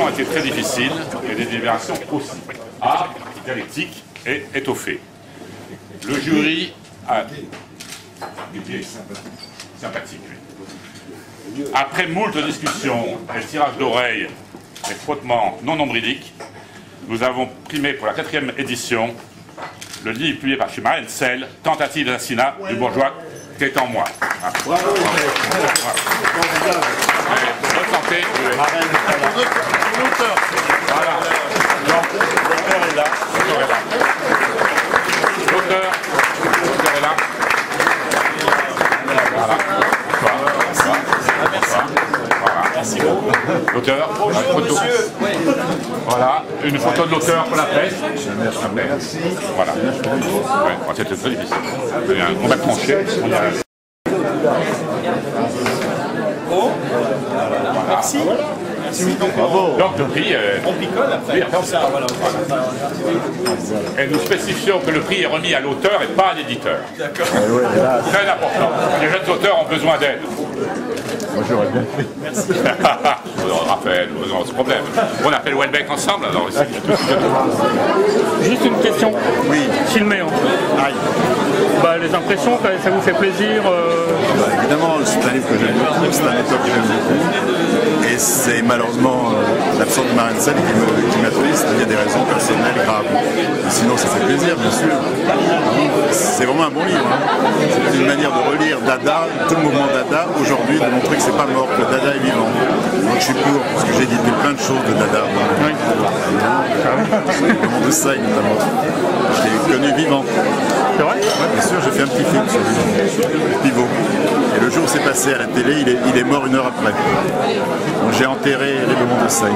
délibération a été très difficile, et des délibérations aussi. A, dialectique et étoffé. Le jury a été sympathique. Après moult discussions et tirages d'oreilles et frottements non nombriliques, nous avons primé pour la 4e édition le livre publié par chez Marensel, Tentative d'assassinat du bourgeois qui est en moi. Bravo. Bonne santé. Voilà. Donc, l'auteur est là. L'auteur est là. Voilà. Merci beaucoup. L'auteur, une photo. Voilà, une photo de l'auteur pour la presse. Merci. Voilà. Ouais, c'était très difficile. On va trancher. Merci. Donc le prix, on picole après. Et nous spécifions que le prix est remis à l'auteur et pas à l'éditeur. D'accord. Très important. Les jeunes auteurs ont besoin d'aide. Moi j'aurais bien fait. Merci. Raphaël, non, ce problème. On appelle Welbeck ensemble alors ici. Juste une question. Oui. Filmé. Hein. Bah, les impressions, ça vous fait plaisir Évidemment, c'est un livre que j'aime beaucoup, c'est un auteur que j'aime beaucoup. Et c'est malheureusement l'absence de Marensel qui m'a triste. Il y a des raisons personnelles graves. Mais sinon, ça fait plaisir, bien sûr. C'est vraiment un bon livre. Hein. C'est une manière de relire Dada, tout le mouvement Dada, aujourd'hui, de montrer que c'est pas mort, que Dada est vivant. Donc je suis pour, parce que j'ai édité plein de choses de Dada. Oui. De ça, notamment. Je l'ai connu vivant. C'est vrai? Oui, bien sûr, j'ai fait un petit film sur lui, Pivot. Et le jour où c'est passé à la télé, il est mort 1 heure après. Donc j'ai enterré les moments de scène.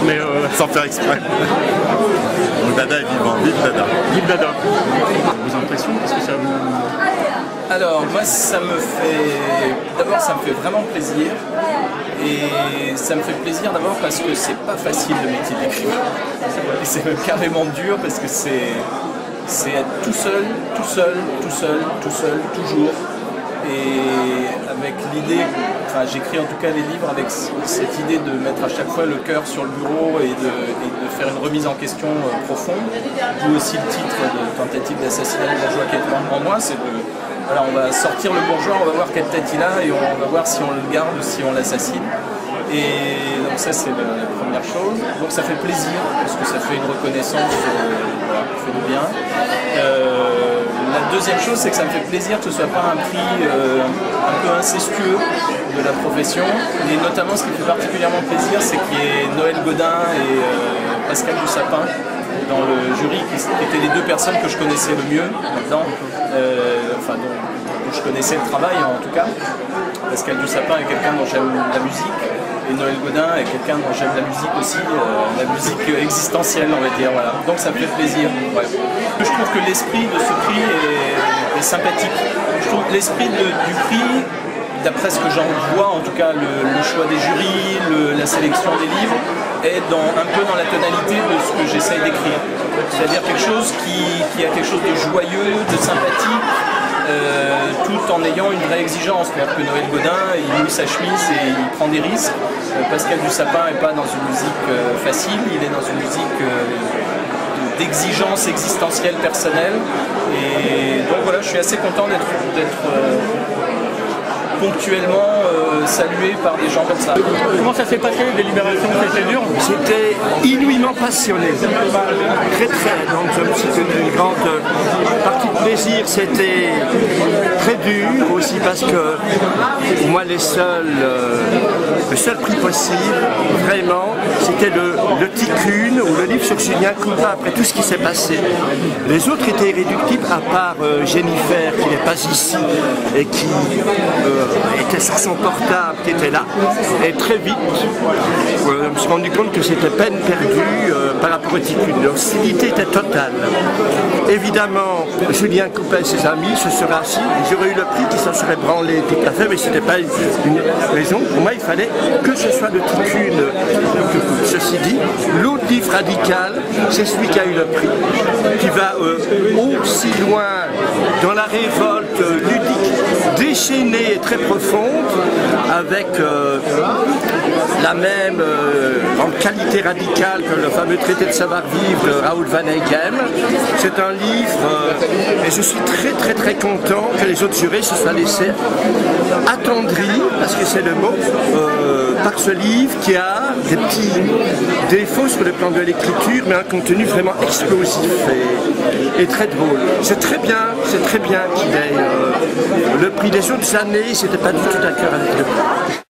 Mais sans faire exprès. Donc Dada est vivant, vive Dada. Vive Dada. Vos impressions, qu'est-ce que ça vous... Alors moi ça me fait... D'abord ça me fait vraiment plaisir. Et ça me fait plaisir d'abord parce que c'est pas facile le métier d'écrivain. C'est même carrément dur parce que c'est être tout seul, toujours. Et avec l'idée, enfin j'écris en tout cas les livres avec cette idée de mettre à chaque fois le cœur sur le bureau et de faire une remise en question profonde. D'où aussi le titre de Tentative d'assassinat du bourgeois qui est en moi, c'est de... Voilà, on va sortir le bourgeois, on va voir quelle tête il a et on va voir si on le garde ou si on l'assassine. Et donc ça c'est la première chose. Donc ça fait plaisir parce que ça fait une reconnaissance voilà, qui fait du bien. La deuxième chose c'est que ça me fait plaisir que ce ne soit pas un prix un peu incestueux de la profession. Et notamment ce qui me fait particulièrement plaisir c'est qu'il y ait Noël Godin et Pascal Dussapin dans le jury qui étaient les deux personnes que je connaissais le mieux là-dedans. Enfin dont je connaissais le travail en tout cas. Pascal Dussapin est quelqu'un dont j'aime la musique et Noël Godin est quelqu'un dont j'aime la musique aussi, la musique existentielle on va dire, voilà. Donc ça me fait plaisir. Ouais. Je trouve que l'esprit de ce prix est sympathique. Je trouve que l'esprit du prix, d'après ce que j'en vois, en tout cas le choix des jurys, la sélection des livres, est un peu dans la tonalité de ce que j'essaye d'écrire. C'est-à-dire quelque chose qui a quelque chose de joyeux, de sympathique, tout en ayant une vraie exigence. C'est-à-dire que Noël Godin, il mouille sa chemise et il prend des risques. Pascal Dussapin n'est pas dans une musique facile, il est dans une musique d'exigence existentielle personnelle. Et donc voilà, je suis assez content d'être ponctuellement salué par des gens comme ça. Comment ça s'est passé, les délibérations? C'était dur? C'était inouïment passionné, très. Donc c'était une grande partie de plaisir. C'était très dur aussi parce que pour moi le seul prix possible, vraiment, c'était le Tikkun ou le livre sur Julien Courbet après tout ce qui s'est passé. Les autres étaient irréductibles à part Jennifer qui n'est pas ici et qui était sur son portable, qui était là, et très vite, je me suis rendu compte que c'était peine perdue par rapport au Tikkun. L'hostilité était totale. Évidemment, Julien Courbet et ses amis se seraient assis, j'aurais eu le prix qui s'en serait branlé tout à fait, mais ce n'était pas une raison. Pour moi, il fallait Mais que ce soit le Tikkun, ceci dit, l'autre livre radical, c'est celui qui a eu le prix, qui va aussi loin dans la révolte ludique, déchaînée et très profonde, avec la même grande qualité radicale que le fameux traité de savoir-vivre de Raoul Van Heegem. C'est un livre, et je suis très content que les autres jurés se soient laissés attendris, parce que c'est le mot, par ce livre qui a des petits défauts sur le plan de l'écriture, mais un contenu vraiment explosif et très drôle. C'est très bien qu'il ait le prix. Des autres années, c'était pas du tout d'accord avec le prix.